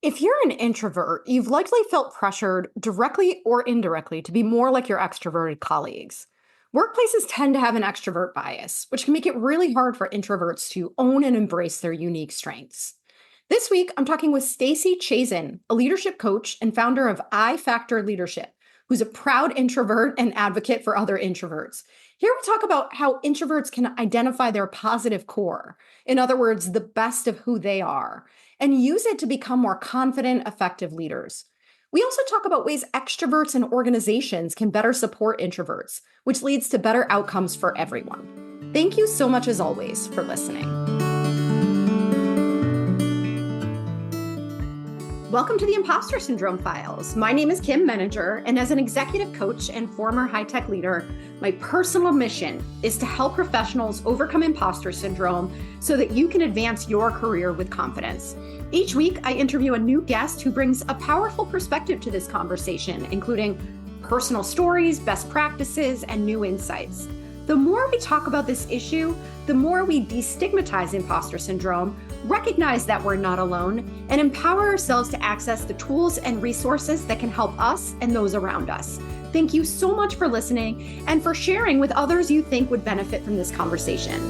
If you're an introvert, you've likely felt pressured directly or indirectly to be more like your extroverted colleagues. Workplaces tend to have an extrovert bias, which can make it really hard for introverts to own and embrace their unique strengths. This week, I'm talking with Stacey Chazin, a leadership coach and founder of I Factor Leadership, who's a proud introvert and advocate for other introverts. Here we talk about how introverts can identify their positive core, in other words, the best of who they are, and use it to become more confident, effective leaders. We also talk about ways extroverts and organizations can better support introverts, which leads to better outcomes for everyone. Thank you so much, as always, for listening. Welcome to the Impostor Syndrome Files. My name is Kim Meninger, and as an executive coach and former high-tech leader, my personal mission is to help professionals overcome imposter syndrome so that you can advance your career with confidence. Each week, I interview a new guest who brings a powerful perspective to this conversation, including personal stories, best practices, and new insights. The more we talk about this issue, the more we destigmatize imposter syndrome, recognize that we're not alone, and empower ourselves to access the tools and resources that can help us and those around us. Thank you so much for listening and for sharing with others you think would benefit from this conversation.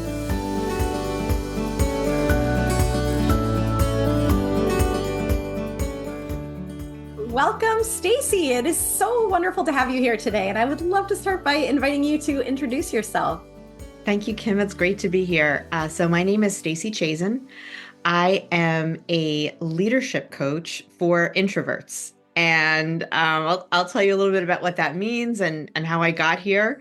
Welcome, Stacey. It is so wonderful to have you here today, and I would love to start by inviting you to introduce yourself. Thank you, Kim. It's great to be here. So my name is Stacey Chazin. I am a leadership coach for introverts. And I'll tell you a little bit about what that means and how I got here.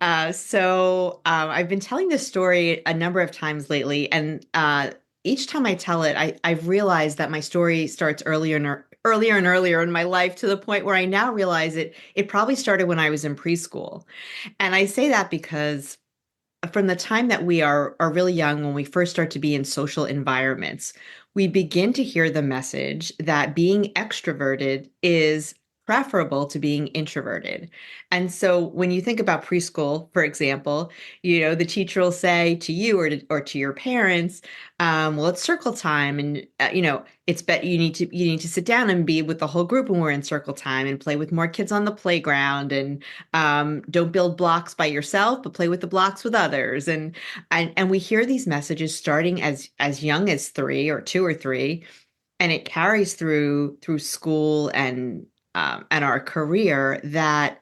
I've been telling this story a number of times lately. And each time I tell it, I've realized that my story starts earlier and earlier in my life, to the point where I now realize it probably started when I was in preschool. And I say that because from the time that we are really young, when we first start to be in social environments, we begin to hear the message that being extroverted is preferable to being introverted. And so when you think about preschool, for example, the teacher will say to you or to your parents, well, it's circle time, and it's you need to sit down and be with the whole group when we're in circle time, and play with more kids on the playground, and don't build blocks by yourself, but play with the blocks with others. And we hear these messages starting as young as 3 or 2 or 3, and it carries through school and our career, that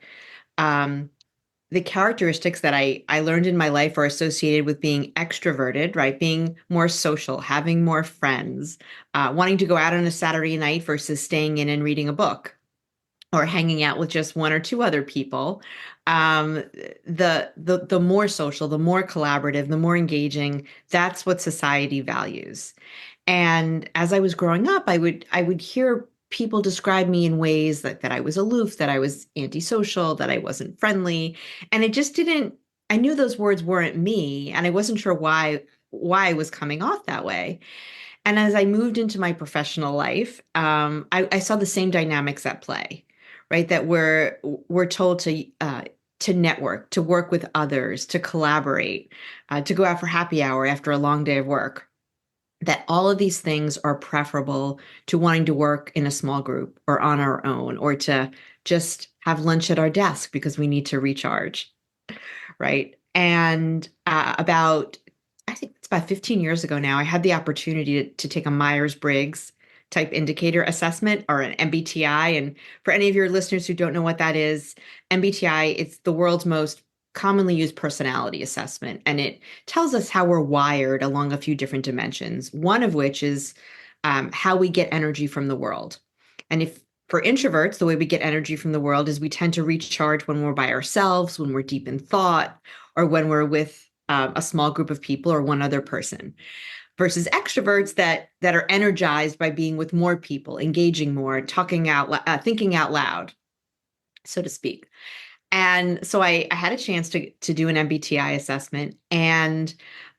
the characteristics that I learned in my life are associated with being extroverted, right? Being more social, having more friends, wanting to go out on a Saturday night versus staying in and reading a book, or hanging out with just 1 or 2 other people. The more social, the more collaborative, the more engaging, that's what society values. And as I was growing up, I would hear people describe me in ways that I was aloof, that I was antisocial, that I wasn't friendly. And it just I knew those words weren't me, and I wasn't sure why I was coming off that way. And as I moved into my professional life, I saw the same dynamics at play, right? That we're told to network, to work with others, to collaborate, to go out for happy hour after a long day of work. That all of these things are preferable to wanting to work in a small group or on our own, or to just have lunch at our desk because we need to recharge, right? And I think it's about 15 years ago now, I had the opportunity to take a Myers-Briggs Type Indicator assessment, or an MBTI. And for any of your listeners who don't know what that is, MBTI, it's the world's most commonly used personality assessment, and it tells us how we're wired along a few different dimensions, one of which is how we get energy from the world. And if for introverts, the way we get energy from the world is we tend to recharge when we're by ourselves, when we're deep in thought, or when we're with a small group of people or one other person, versus extroverts that are energized by being with more people, engaging more, thinking out loud, so to speak. And so I had a chance to do an MBTI assessment, and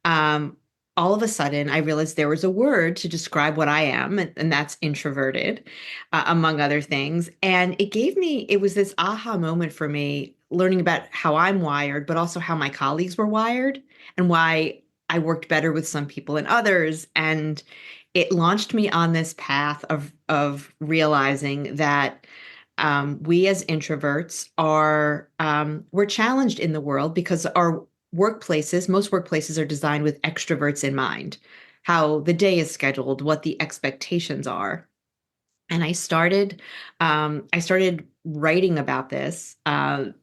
all of a sudden I realized there was a word to describe what I am, and that's introverted, among other things. And it was this aha moment for me, learning about how I'm wired, but also how my colleagues were wired, and why I worked better with some people than others. And it launched me on this path of realizing that we as introverts are we're challenged in the world because our most workplaces are designed with extroverts in mind, how the day is scheduled, what the expectations are. And I started writing about this,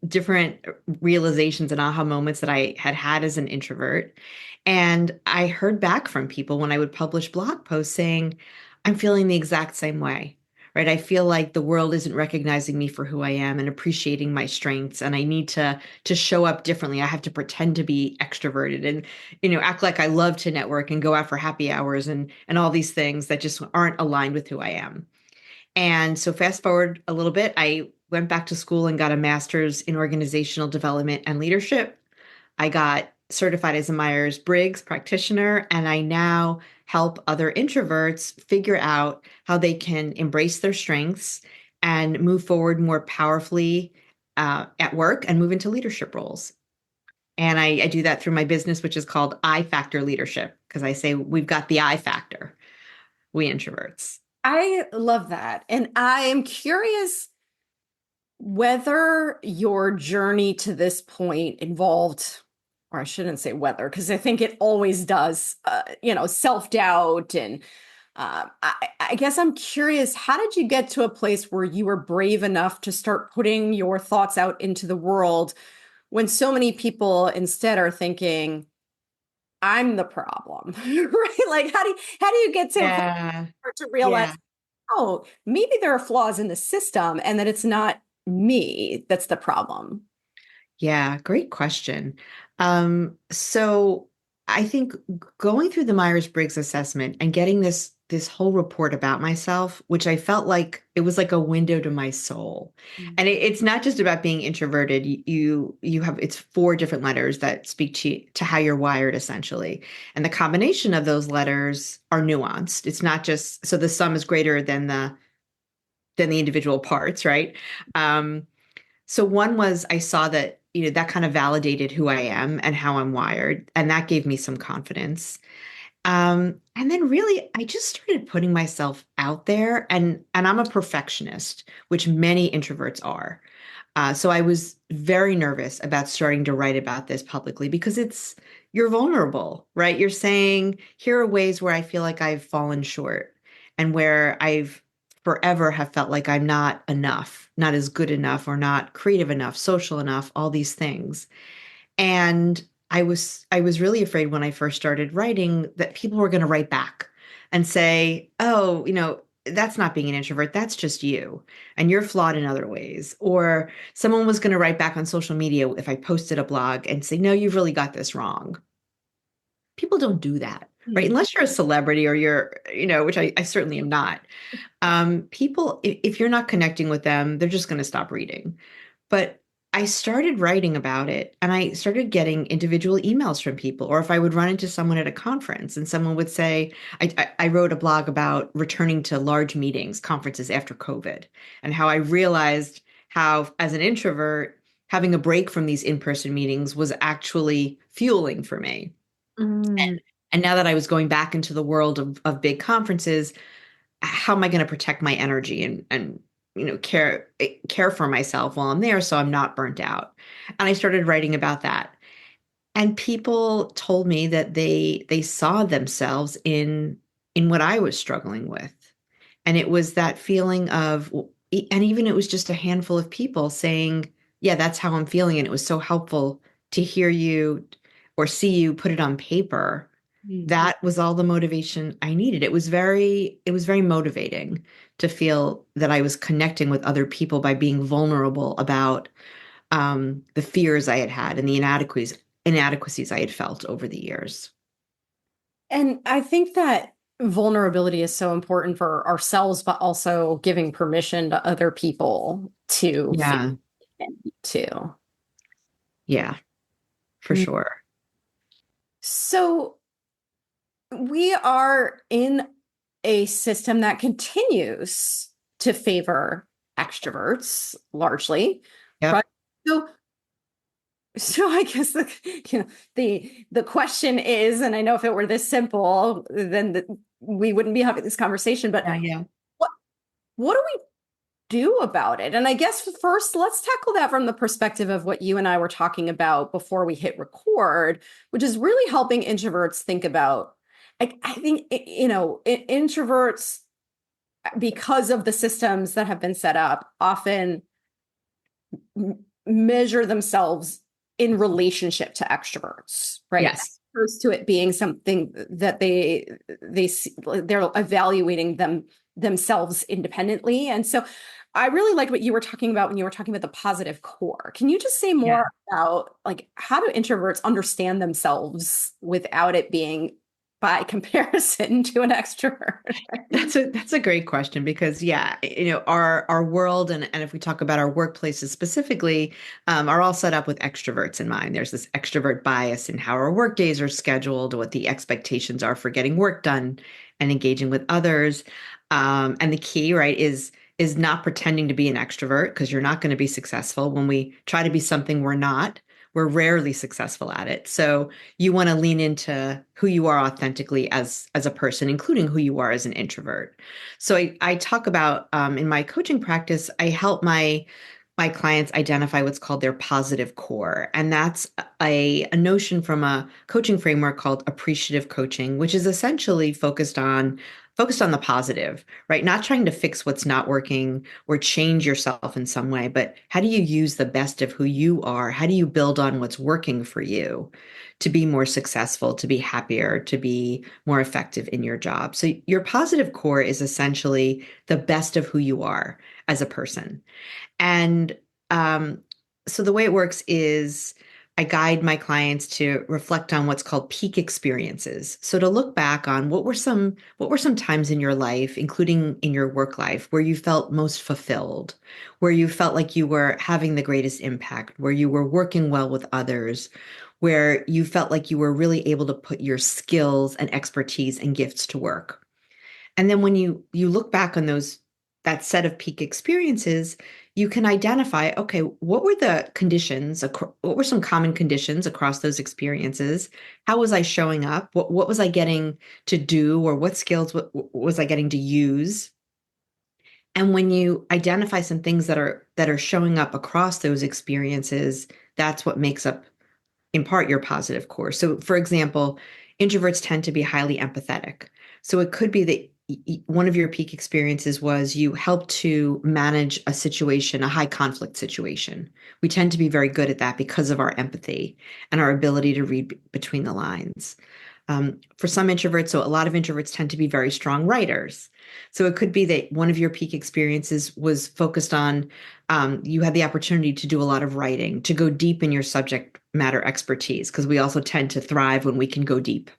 different realizations and aha moments that I had had as an introvert. And I heard back from people when I would publish blog posts saying, I'm feeling the exact same way, right? I feel like the world isn't recognizing me for who I am and appreciating my strengths, and I need to show up differently. I have to pretend to be extroverted and, act like I love to network and go out for happy hours and all these things that just aren't aligned with who I am. And so, fast forward a little bit, I went back to school and got a master's in organizational development and leadership. I got certified as a Myers-Briggs practitioner, and I now help other introverts figure out how they can embrace their strengths and move forward more powerfully at work and move into leadership roles. And I do that through my business, which is called I Factor Leadership, because I say we've got the I factor, we introverts. I love that. And I am curious whether your journey to this point involved, or I shouldn't say whether, because I think it always does, self-doubt. And I guess I'm curious, how did you get to a place where you were brave enough to start putting your thoughts out into the world when so many people instead are thinking, I'm the problem, right? Like, how do you get to a place Yeah. to realize, Yeah. oh, maybe there are flaws in the system and that it's not me that's the problem? Yeah, great question. So I think going through the Myers-Briggs assessment and getting this whole report about myself, which I felt like it was like a window to my soul. And it's not just about being introverted. You have it's four different letters that speak to how you're wired essentially. And the combination of those letters are nuanced. It's not just so the sum is greater than the individual parts, right? So one was I saw that, that kind of validated who I am and how I'm wired, and that gave me some confidence. And then really I just started putting myself out there, and I'm a perfectionist, which many introverts are. So I was very nervous about starting to write about this publicly because you're vulnerable, right? You're saying, here are ways where I feel like I've fallen short and where I've forever have felt like I'm not enough, not as good enough, or not creative enough, social enough, all these things. And I was really afraid when I first started writing that people were going to write back and say, "Oh, that's not being an introvert, that's just you, and you're flawed in other ways." Or someone was going to write back on social media if I posted a blog and say, "No, you've really got this wrong." People don't do that, right? Hmm. Unless you're a celebrity or you're, which I certainly am not. People, if you're not connecting with them, they're just going to stop reading. But I started writing about it and I started getting individual emails from people. Or if I would run into someone at a conference and someone would say, I wrote a blog about returning to large meetings, conferences after COVID, and how I realized how, as an introvert, having a break from these in-person meetings was actually fueling for me. Mm. And now that I was going back into the world of big conferences, how am I going to protect my energy and care for myself while I'm there so I'm not burnt out? And I started writing about that. And people told me that they saw themselves in what I was struggling with. And it was that feeling of and even it was just a handful of people saying, "Yeah, that's how I'm feeling." And it was so helpful to hear you or see you put it on paper. Mm. That was all the motivation I needed. It was very motivating to feel that I was connecting with other people by being vulnerable about the fears I had had and the inadequacies I had felt over the years. And I think that vulnerability is so important for ourselves, but also giving permission to other people to feel Yeah, it too. yeah, for Mm. sure. So we are in a system that continues to favor extroverts largely, Yep. right? So So I guess the question is, and I know if it were this simple, then we wouldn't be having this conversation. But Yeah, yeah. what what do we do about it? And I guess first, let's tackle that from the perspective of what you and I were talking about before we hit record, which is really helping introverts think about. I think introverts, because of the systems that have been set up, often measure themselves in relationship to extroverts, right? Yes. As opposed to it being something that they're evaluating themselves independently. And so I really liked what you were talking about when you were talking about the positive core. Can you just say Yeah. more about like how do introverts understand themselves without it being by comparison to an extrovert? That's a great question because yeah, our world and if we talk about our workplaces specifically, are all set up with extroverts in mind. There's this extrovert bias in how our work days are scheduled, what the expectations are for getting work done and engaging with others. And the key, right, is not pretending to be an extrovert because you're not going to be successful. When we try to be something we're not, we're rarely successful at it. So you want to lean into who you are authentically as a person, including who you are as an introvert. So I talk about in my coaching practice, I help my clients identify what's called their positive core. And that's a notion from a coaching framework called appreciative coaching, which is essentially focused on the positive, right? Not trying to fix what's not working or change yourself in some way, but how do you use the best of who you are? How do you build on what's working for you to be more successful, to be happier, to be more effective in your job? So your positive core is essentially the best of who you are as a person. And so the way it works is I guide my clients to reflect on what's called peak experiences. So to look back on what were some times in your life, including in your work life, where you felt most fulfilled, where you felt like you were having the greatest impact, where you were working well with others, where you felt like you were really able to put your skills and expertise and gifts to work. And then when you look back on that set of peak experiences, you can identify, okay, what were the conditions, what were some common conditions across those experiences? How was I showing up? What was I getting to do, or what skills was I getting to use? And when you identify some things that are showing up across those experiences, that's what makes up in part your positive core. So, for example, introverts tend to be highly empathetic. So, it could be that one of your peak experiences was you helped to manage a situation, a high conflict situation. We tend to be very good at that because of our empathy and our ability to read between the lines. For some introverts, so a lot of introverts tend to be very strong writers. So it could be that one of your peak experiences was focused on you had the opportunity to do a lot of writing, to go deep in your subject matter expertise, because we also tend to thrive when we can go deep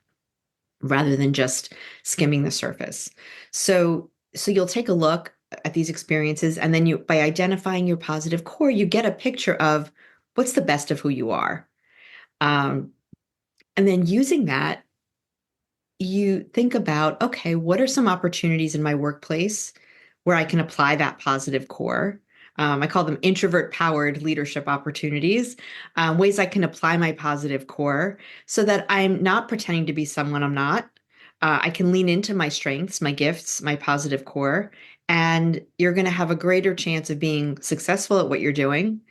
rather than just skimming the surface. So you'll take a look at these experiences, and then you, by identifying your positive core, you get a picture of what's the best of who you are. Um, and then using that, you think about, okay, what are some opportunities in my workplace where I can apply that positive core? I call them introvert-powered leadership opportunities, ways I can apply my positive core so that I'm not pretending to be someone I'm not. I can lean into my strengths, my gifts, my positive core, and you're going to have a greater chance of being successful at what you're doing.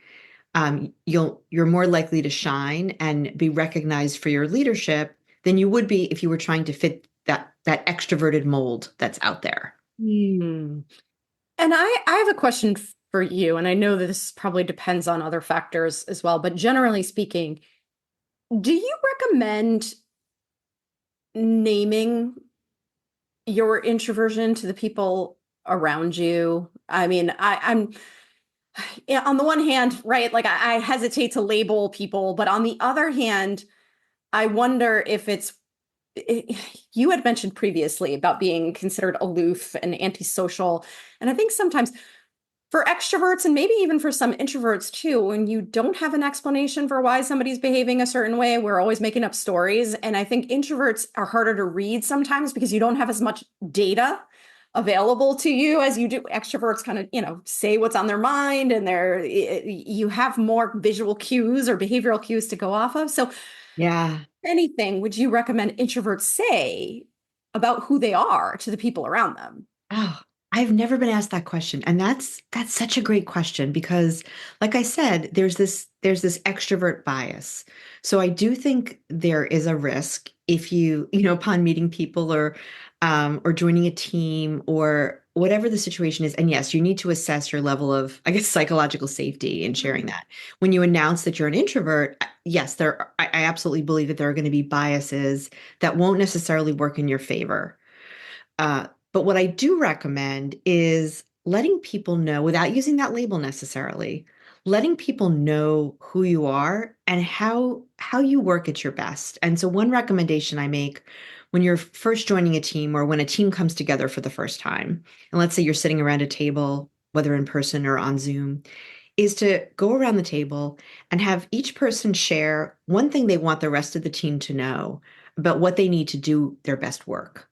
You're more likely to shine and be recognized for your leadership than you would be if you were trying to fit that extroverted mold that's out there. Hmm. And I have a question for you, and I know that this probably depends on other factors as well, but generally speaking, do you recommend naming your introversion to the people around you? I mean, I'm yeah, on the one hand, right, like I hesitate to label people, but on the other hand, I wonder if you had mentioned previously about being considered aloof and antisocial. And I think sometimes for extroverts and maybe even for some introverts too, when you don't have an explanation for why somebody's behaving a certain way, we're always making up stories. And I think introverts are harder to read sometimes because you don't have as much data available to you as you do. Extroverts kind of, say what's on their mind, and you have more visual cues or behavioral cues to go off of. So Yeah. anything would you recommend introverts say about who they are to the people around them? Oh, I've never been asked that question. And that's such a great question because like I said, there's this extrovert bias. So I do think there is a risk if upon meeting people or joining a team or whatever the situation is. And yes, you need to assess your level of, I guess, psychological safety in sharing that. When you announce that you're an introvert, yes, I absolutely believe that there are going to be biases that won't necessarily work in your favor. But what I do recommend is letting people know without using that label necessarily, letting people know who you are and how you work at your best. And so one recommendation I make when you're first joining a team or when a team comes together for the first time, and let's say you're sitting around a table, whether in person or on Zoom, is to go around the table and have each person share one thing they want the rest of the team to know about what they need to do their best work,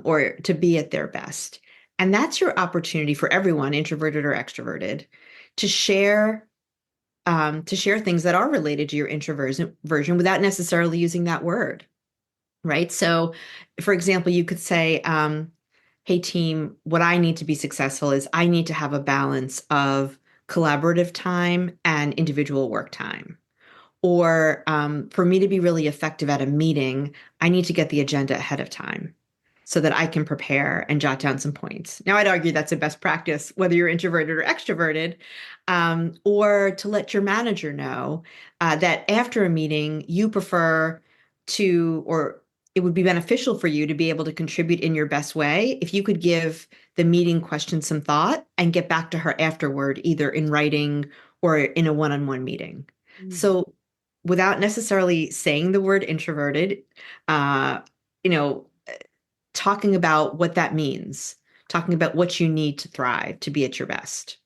or to be at their best. And that's your opportunity for everyone, introverted or extroverted, to share things that are related to your introversion version without necessarily using that word, right? So, for example, you could say, "Hey, team, what I need to be successful is I need to have a balance of collaborative time and individual work time." Or for me to be really effective at a meeting, I need to get the agenda ahead of time so that I can prepare and jot down some points. Now, I'd argue that's a best practice, whether you're introverted or extroverted, or to let your manager know that after a meeting, you prefer to, or it would be beneficial for you to be able to contribute in your best way if you could give the meeting question some thought and get back to her afterward, either in writing or in a one-on-one meeting. Mm. So without necessarily saying the word introverted, uh, you know, talking about what that means, talking about what you need to thrive to be at your best.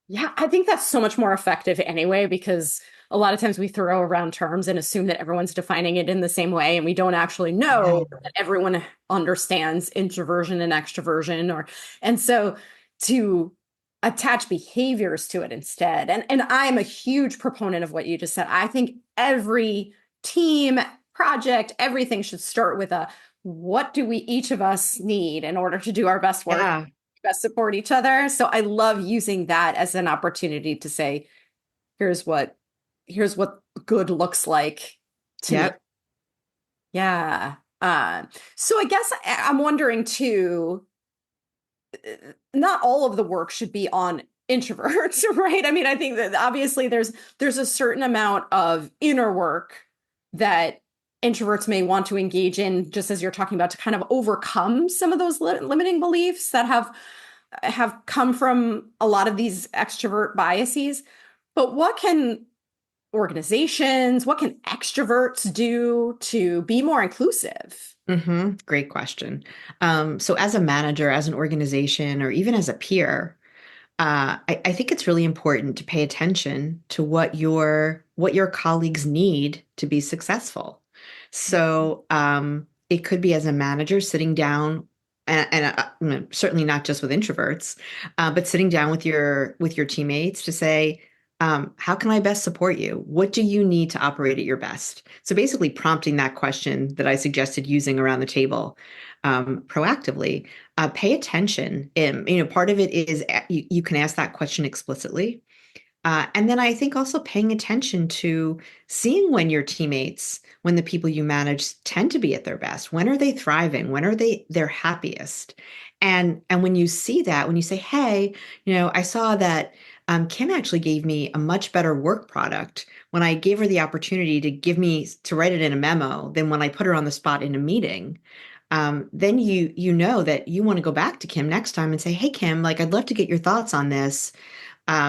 Yeah, I think that's so much more effective anyway, because a lot of times we throw around terms and assume that everyone's defining it in the same way, and we don't actually Yeah. know that everyone understands introversion and extroversion, and so to attach behaviors to it instead. And I'm a huge proponent of what you just said. I think every team, project, everything should start with a what do we each of us need in order to do our best work, Yeah. best support each other. So I love using that as an opportunity to say, here's what here's what good looks like to me. Yep. Yeah. So I guess I'm wondering too, not all of the work should be on introverts, right? I mean, I think that obviously there's a certain amount of inner work that introverts may want to engage in, just as you're talking about, to kind of overcome some of those limiting beliefs that have come from a lot of these extrovert biases. But what can extroverts do to be more inclusive? Great question. So as a manager, as an organization, or even as a peer, I think it's really important to pay attention to what your colleagues need to be successful. So it could be as a manager sitting down, and certainly not just with introverts, but sitting down with your teammates to say, how can I best support you? What do you need to operate at your best? So basically prompting that question that I suggested using around the table proactively. Pay attention. Part of it is you can ask that question explicitly. And then I think also paying attention to seeing when your teammates, when the people you manage tend to be at their best. When are they thriving? When are they their happiest? And when you see that, when you say, "Hey, I saw that Kim actually gave me a much better work product when I gave her the opportunity to write it in a memo than when I put her on the spot in a meeting." Then you know that you want to go back to Kim next time and say, "Hey, Kim, like I'd love to get your thoughts on this.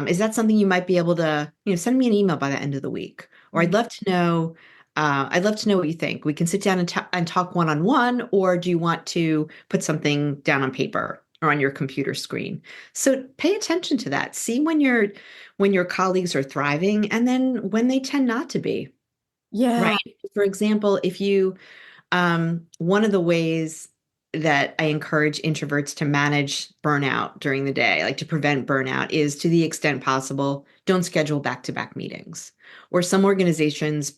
Is that something you might be able to, send me an email by the end of the week? Or I'd love to know what you think. We can sit down and talk one-on-one, or do you want to put something down on paper or on your computer screen?" So pay attention to that. See when your colleagues are thriving and then when they tend not to be, Yeah. right? For example, if you one of the ways that I encourage introverts to manage burnout during the day, like to prevent burnout, is to the extent possible, don't schedule back-to-back meetings. Or some organizations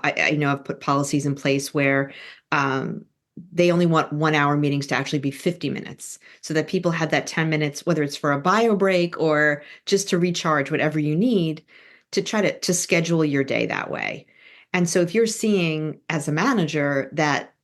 I know have put policies in place where they only want 1 hour meetings to actually be 50 minutes so that people have that 10 minutes, whether it's for a bio break or just to recharge, whatever you need, to try to schedule your day that way. And so if you're seeing as a manager that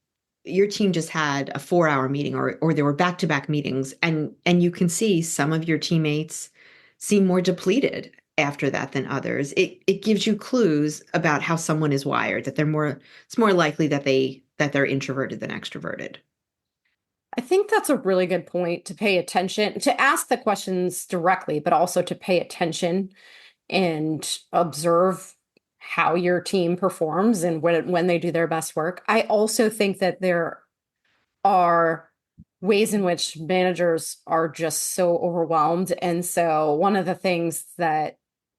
your team just had a 4 hour meeting or there were back-to-back meetings and you can see some of your teammates seem more depleted after that than others, it gives you clues about how someone is wired, that it's more likely that they're introverted than extroverted. I think that's a really good point to pay attention, to ask the questions directly, but also to pay attention and observe how your team performs and when they do their best work. I also think that there are ways in which managers are just so overwhelmed. And so one of the things that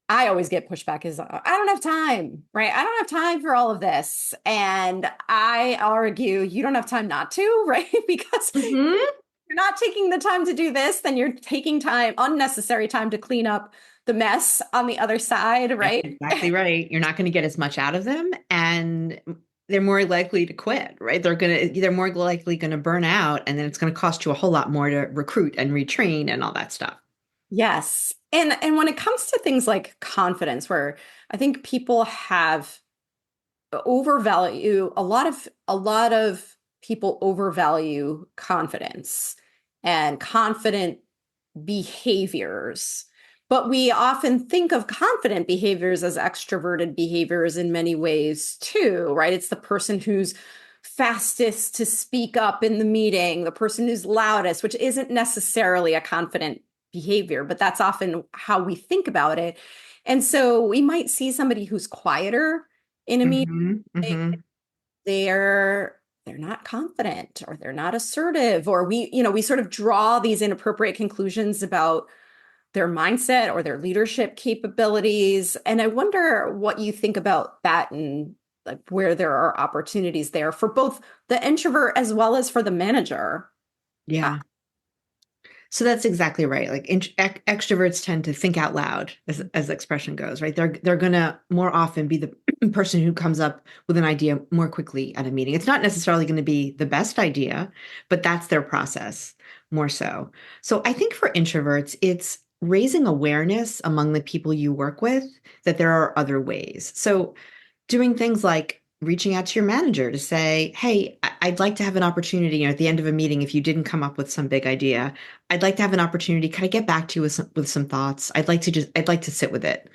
I always get pushback is I don't have time, right? I don't have time for all of this. And I argue you don't have time not to, right? Because Hmm. you're not taking the time to do this, then you're taking unnecessary time to clean up the mess on the other side, That's right? exactly right. You're not going to get as much out of them, and they're more likely to quit, right? They're more likely going to burn out, and then it's going to cost you a whole lot more to recruit and retrain and all that stuff. Yes. And when it comes to things like confidence, where I think people have overvalue a lot of people overvalue confidence and confident behaviors. But we often think of confident behaviors as extroverted behaviors in many ways too, right? It's the person who's fastest to speak up in the meeting, the person who's loudest, which isn't necessarily a confident behavior, but that's often how we think about it. And so we might see somebody who's quieter in a meeting. Hmm. Hmm. They're not confident, or they're not assertive, or we sort of draw these inappropriate conclusions about their mindset or their leadership capabilities. And I wonder what you think about that, and like where there are opportunities there for both the introvert as well as for the manager. Uh, Yeah. So that's exactly right. Like extroverts tend to think out loud, as the expression goes, right? They're gonna more often be the person who comes up with an idea more quickly at a meeting. It's not necessarily going to be the best idea, but that's their process more so. So I think for introverts, it's raising awareness among the people you work with that there are other ways. So doing things like reaching out to your manager to say, hey, I'd like to have an opportunity, at the end of a meeting, if you didn't come up with some big idea, I'd like to have an opportunity. Can I get back to you with some thoughts? I'd like to sit with it.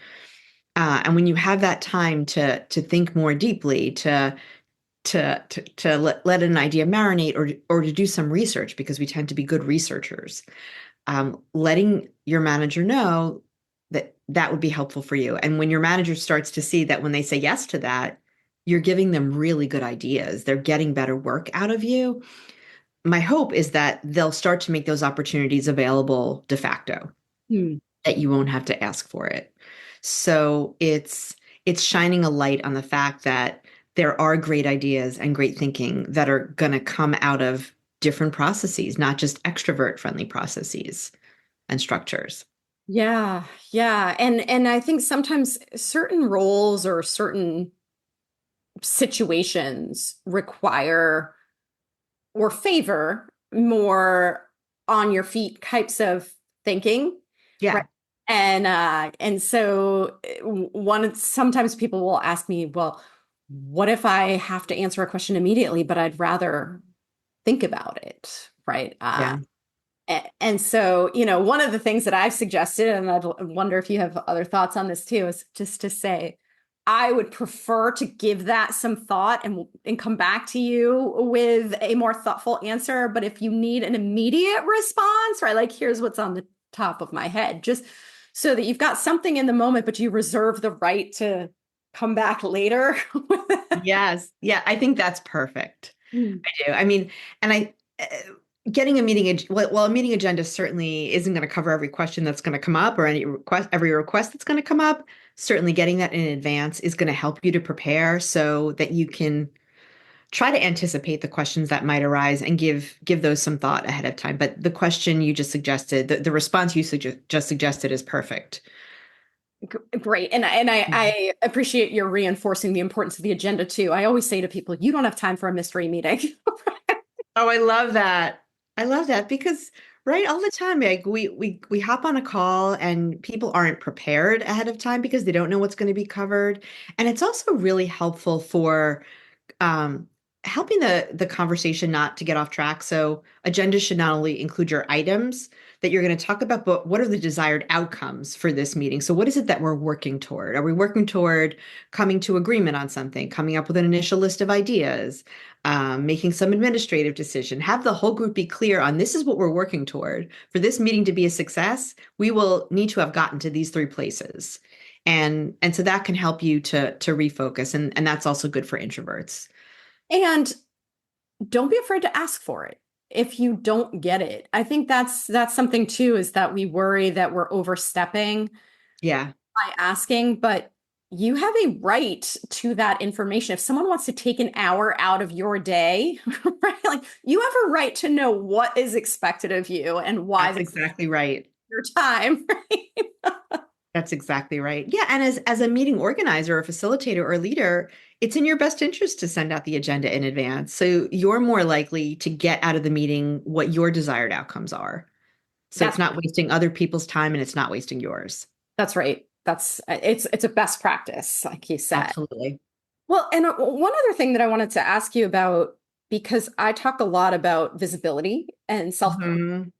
And when you have that time to think more deeply, to let an idea marinate, or to do some research, because we tend to be good researchers, letting your manager know that that would be helpful for you. And when your manager starts to see that when they say yes to that, you're giving them really good ideas, they're getting better work out of you. My hope is that they'll start to make those opportunities available de facto, hmm. that you won't have to ask for it. So it's shining a light on the fact that there are great ideas and great thinking that are going to come out of different processes, not just extrovert friendly processes and structures. Yeah, yeah. And I think sometimes certain roles or certain situations require or favor more on your feet types of thinking, right? Yeah. And so one sometimes people will ask me, well, what if I have to answer a question immediately, but I'd rather think about it, right? Yeah. And so, one of the things that I've suggested, and I wonder if you have other thoughts on this too, is just to say, I would prefer to give that some thought and come back to you with a more thoughtful answer. But if you need an immediate response, right, like here's what's on the top of my head, just so that you've got something in the moment, but you reserve the right to come back later. Yes. Yeah. I think that's perfect. Mm. I do. I mean, and getting a well, a meeting agenda certainly isn't going to cover every question that's going to come up, or every request that's going to come up. Certainly getting that in advance is going to help you to prepare so that you can try to anticipate the questions that might arise and give those some thought ahead of time. But the question you just suggested, the response you just suggested is perfect. Great. I appreciate your reinforcing the importance of the agenda too. I always say to people, you don't have time for a mystery meeting. Oh, I love that. I love that because right all the time, like we hop on a call and people aren't prepared ahead of time because they don't know what's going to be covered. And it's also really helpful for um, helping the conversation not to get off track. So agendas should not only include your items that you're going to talk about, but what are the desired outcomes for this meeting? So what is it that we're working toward? Are we working toward coming to agreement on something, coming up with an initial list of ideas, making some administrative decision? Have the whole group be clear on this is what we're working toward. For this meeting to be a success, we will need to have gotten to these three places. And so that can help you to refocus. And that's also good for introverts. And don't be afraid to ask for it if you don't get it. I think that's something too, is that we worry that we're overstepping Yeah, by asking, but you have a right to that information. If someone wants to take an hour out of your day, right? Like you have a right to know what is expected of you and why that's they exactly right. your time, right? That's exactly right. Yeah, and as a meeting organizer or facilitator or leader, it's in your best interest to send out the agenda in advance. So you're more likely to get out of the meeting what your desired outcomes are. So it's That's not wasting other people's time and it's not wasting yours. that's right. That's it's a best practice, like you said. Absolutely. Well, and one other thing that I wanted to ask you about, because I talk a lot about visibility and self, Mhm.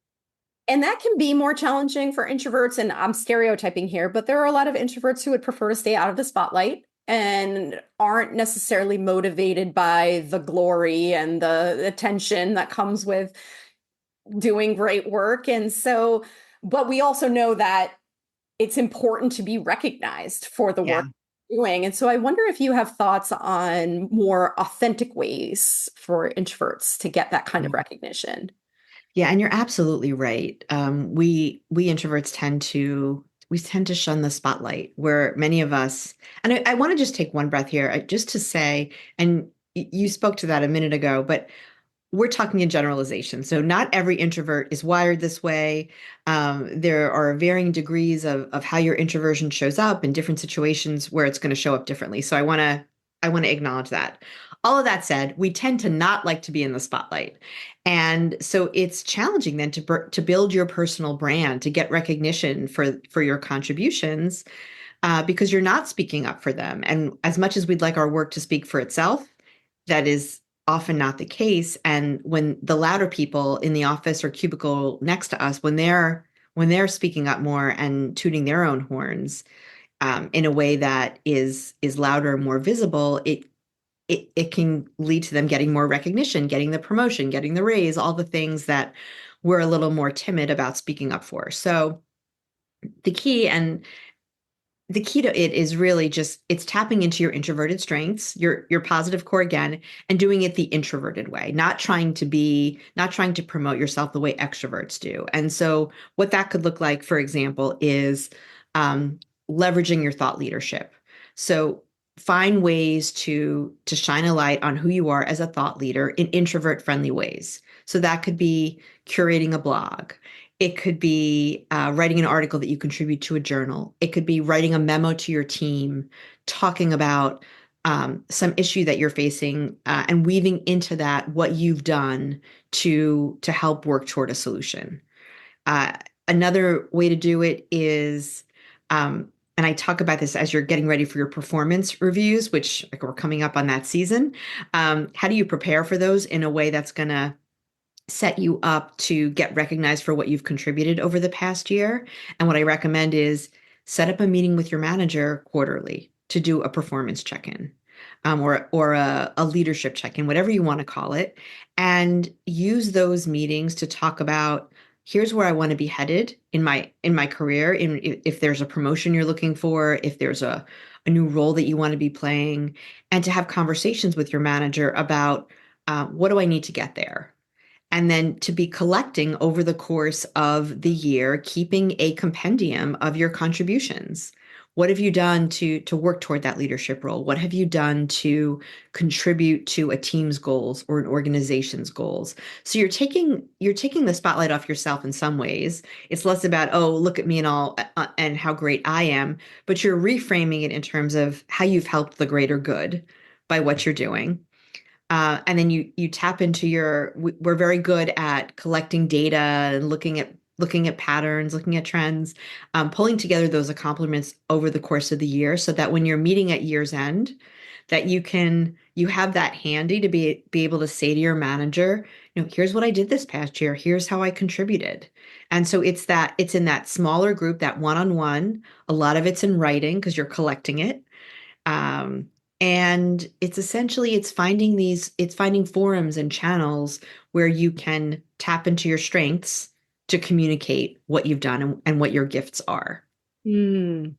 and that can be more challenging for introverts. And I'm stereotyping here, but there are a lot of introverts who would prefer to stay out of the spotlight and aren't necessarily motivated by the glory and the attention that comes with doing great work. And so, but we also know that it's important to be recognized for the Yeah. work you're doing. And so I wonder if you have thoughts on more authentic ways for introverts to get that kind of recognition. Yeah, and you're absolutely right. We introverts tend to shun the spotlight, where many of us, and I want to just take one breath here, just to say, and you spoke to that a minute ago, but we're talking in generalization. So not every introvert is wired this way. There are varying degrees of how your introversion shows up in different situations where it's going to show up differently. So I want to acknowledge that. All of that said, we tend to not like to be in the spotlight. And so it's challenging then to build your personal brand, to get recognition for your contributions, because you're not speaking up for them. And as much as we'd like our work to speak for itself, that is often not the case. And when the louder people in the office or cubicle next to us, when they're speaking up more and tooting their own horns, in a way that is louder and more visible, it can lead to them getting more recognition, getting the promotion, getting the raise, all the things that we're a little more timid about speaking up for. So the key and the key to it is really just it's tapping into your introverted strengths, your positive core again, and doing it the introverted way, not trying to promote yourself the way extroverts do. And so what that could look like, for example, is um, leveraging your thought leadership. So find ways to shine a light on who you are as a thought leader in introvert friendly ways. So that could be curating a blog. It could be writing an article that you contribute to a journal. It could be writing a memo to your team, talking about some issue that you're facing, and weaving into that what you've done to help work toward a solution. Uh, Another way to do it is, and I talk about this as you're getting ready for your performance reviews, which like we're coming up on that season. How do you prepare for those in a way that's going to set you up to get recognized for what you've contributed over the past year? And what I recommend is set up a meeting with your manager quarterly to do a performance check-in, or a leadership check-in, whatever you want to call it, and use those meetings to talk about here's where I want to be headed in my career, if there's a promotion you're looking for, if there's a new role that you want to be playing, and to have conversations with your manager about what do I need to get there, and then to be collecting over the course of the year, keeping a compendium of your contributions. What have you done to work toward that leadership role? What have you done to contribute to a team's goals or an organization's goals? So you're taking the spotlight off yourself in some ways. It's less about, oh, look at me and all and how great I am, but you're reframing it in terms of how you've helped the greater good by what you're doing. And then you tap into we're very good at collecting data and looking at patterns, looking at trends, pulling together those accomplishments over the course of the year so that when you're meeting at year's end, that you have that handy to be able to say to your manager, here's what I did this past year, here's how I contributed. And so it's in that smaller group, that one-on-one. A lot of it's in writing because you're collecting it. Um, and it's finding forums and channels where you can tap into your strengths to communicate what you've done and what your gifts are. Hmm.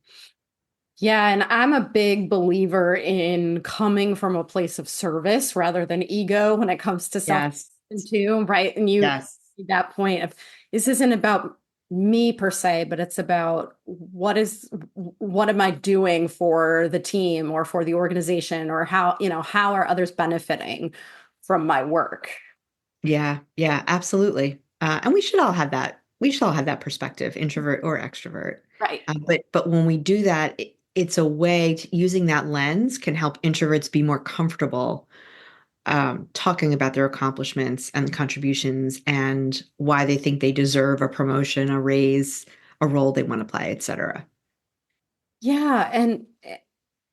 Yeah, and I'm a big believer in coming from a place of service rather than ego when it comes to self Yes. too, right? And you Yes. that point of this isn't about me per se, but it's about what am I doing for the team or for the organization, or how are others benefiting from my work? Yeah. Yeah, absolutely. And we should all have that. We should all have that perspective, introvert or extrovert. Right. But when we do that, it's a way using that lens can help introverts be more comfortable talking about their accomplishments and contributions and why they think they deserve a promotion, a raise, a role they want to play, etc. Yeah, and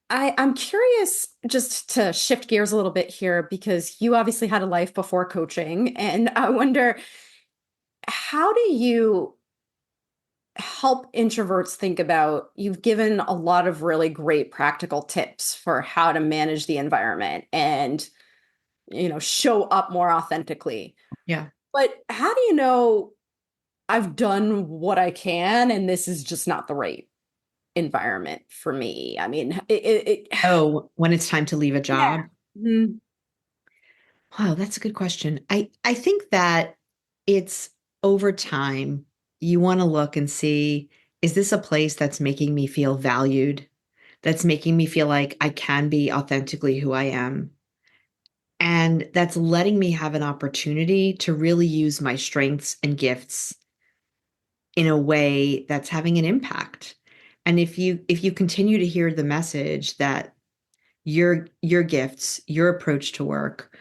I'm curious just to shift gears a little bit here because you obviously had a life before coaching, and I wonder how do you help introverts think about you've given a lot of really great practical tips for how to manage the environment and show up more authentically. Yeah. But how do you know I've done what I can and this is just not the right environment for me? I mean, Oh, when it's time to leave a yeah. job? Mhm. Wow, that's a good question. I think that it's over time, you want to look and see, is this a place that's making me feel valued? That's making me feel like I can be authentically who I am? And that's letting me have an opportunity to really use my strengths and gifts in a way that's having an impact. And if you continue to hear the message that your gifts, your approach to work,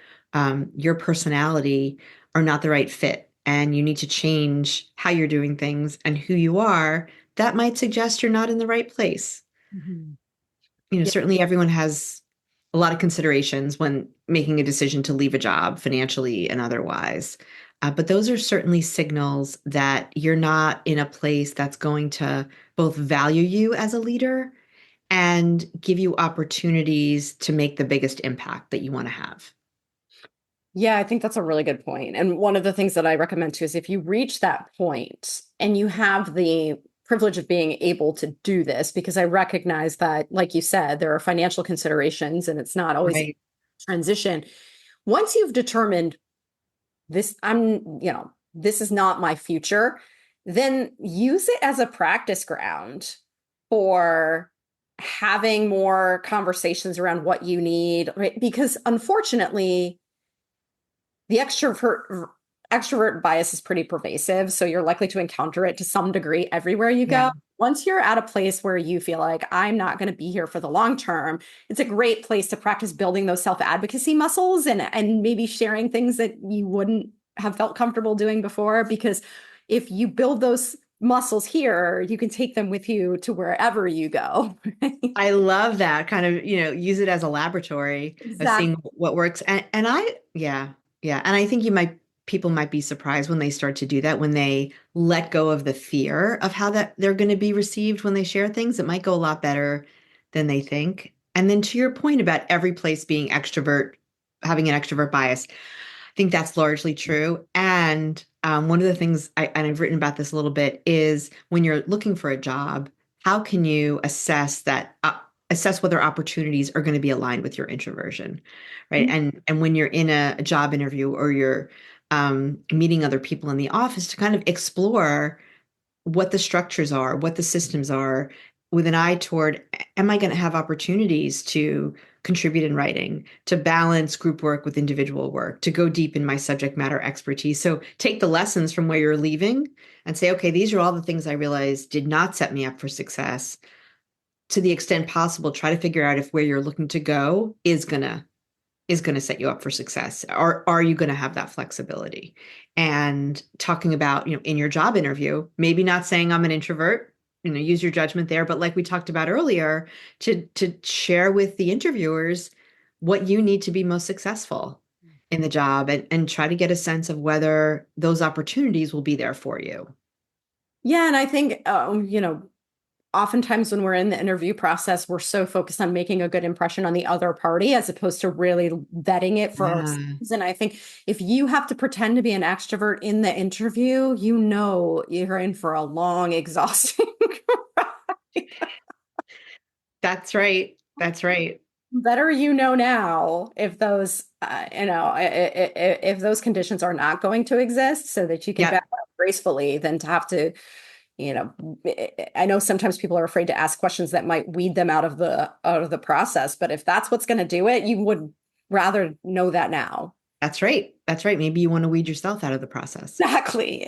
your personality are not the right fit, and you need to change how you're doing things and who you are, that might suggest you're not in the right place. Mhm. Yeah. Certainly everyone has a lot of considerations when making a decision to leave a job financially and otherwise. But those are certainly signals that you're not in a place that's going to both value you as a leader and give you opportunities to make the biggest impact that you want to have. Yeah, I think that's a really good point. And one of the things that I recommend too is if you reach that point and you have the privilege of being able to do this, because I recognize that, like you said, there are financial considerations and it's not always Right. transition. Once you've determined this is not my future, then use it as a practice ground for having more conversations around what you need, right? Because unfortunately, the extrovert bias is pretty pervasive, so you're likely to encounter it to some degree everywhere you Yeah. go. Once you're at a place where you feel like I'm not going to be here for the long term, it's a great place to practice building those self-advocacy muscles and maybe sharing things that you wouldn't have felt comfortable doing before, because if you build those muscles here, you can take them with you to wherever you go. I love that kind of, use it as a laboratory of seeing Exactly. what works. Yeah, yeah. And I think people might be surprised when they start to do that, when they let go of the fear of how that they're going to be received when they share things. It might go a lot better than they think. And then to your point about every place being extrovert, having an extrovert bias, I think that's largely true. And one of the things and I've written about this a little bit is when you're looking for a job, how can you assess whether opportunities are going to be aligned with your introversion, right? And when you're in a job interview or you're meeting other people in the office, to kind of explore what the structures are, what the systems are, with an eye toward, am I going to have opportunities to contribute in writing, to balance group work with individual work, to go deep in my subject matter expertise? So take the lessons from where you're leaving and say, okay, these are all the things I realized did not set me up for success. To the extent possible, try to figure out if where you're looking to go is gonna set you up for success. Are you gonna have that flexibility? And talking about, in your job interview, maybe not saying I'm an introvert, use your judgment there, but like we talked about earlier, to share with the interviewers what you need to be most successful in the job, and try to get a sense of whether those opportunities will be there for you. Yeah, and I think oftentimes when we're in the interview process, we're so focused on making a good impression on the other party as opposed to really vetting it for Yeah, ourselves. And I think if you have to pretend to be an extrovert in the interview, you're in for a long, exhausting ride. that's right. That's right. Better now if those if those conditions are not going to exist so that you can Yeah, back out gracefully than to have to, you know, I know sometimes people are afraid to ask questions that might weed them out of the process, but if that's what's going to do it, you would rather know that now. that's right. That's right. Maybe you want to weed yourself out of the process. Exactly.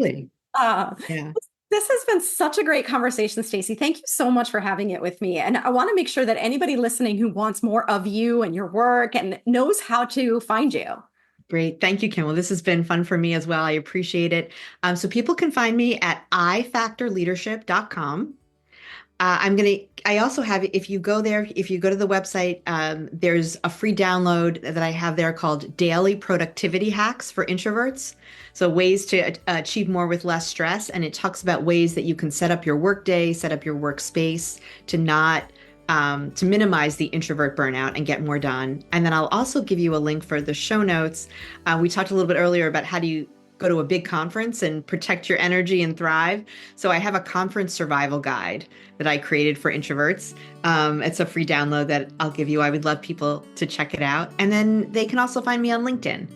Really? Uh, Yeah. this has been such a great conversation, Stacey. Thank you so much for having it with me. And I want to make sure that anybody listening who wants more of you and your work and knows how to find you. Great. Thank you, Kim. Well, this has been fun for me as well. I appreciate it. So people can find me at ifactorleadership.com. I also have, if you go there, if you go to the website, there's a free download that I have there called Daily Productivity Hacks for Introverts. So ways to achieve more with less stress. And it talks about ways that you can set up your workday, set up your workspace to not, to minimize the introvert burnout and get more done. And then I'll also give you a link for the show notes. We talked a little bit earlier about how do you go to a big conference and protect your energy and thrive. So I have a conference survival guide that I created for introverts. It's a free download that I'll give you. I would love people to check it out. And then they can also find me on LinkedIn.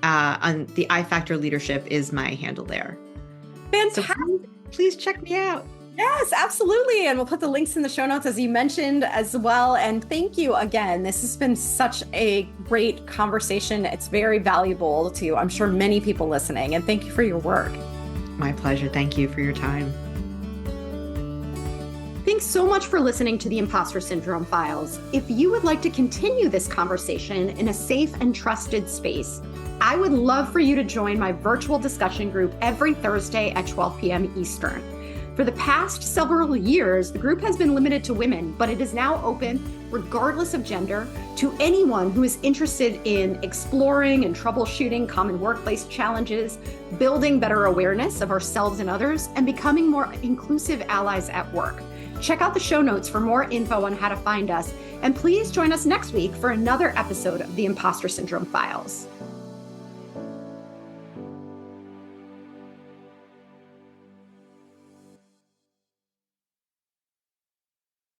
On the iFactor Leadership is my handle there. So Fantastic. please check me out. Yes, absolutely. And we'll put the links in the show notes, as you mentioned, as well. And thank you again. This has been such a great conversation. It's very valuable to, I'm sure, many people listening. And thank you for your work. My pleasure. Thank you for your time. Thanks so much for listening to the Impostor Syndrome Files. If you would like to continue this conversation in a safe and trusted space, I would love for you to join my virtual discussion group every Thursday at 12 p.m. Eastern. For the past several years, the group has been limited to women, but it is now open, regardless of gender, to anyone who is interested in exploring and troubleshooting common workplace challenges, building better awareness of ourselves and others, and becoming more inclusive allies at work. Check out the show notes for more info on how to find us, and please join us next week for another episode of the Impostor Syndrome Files.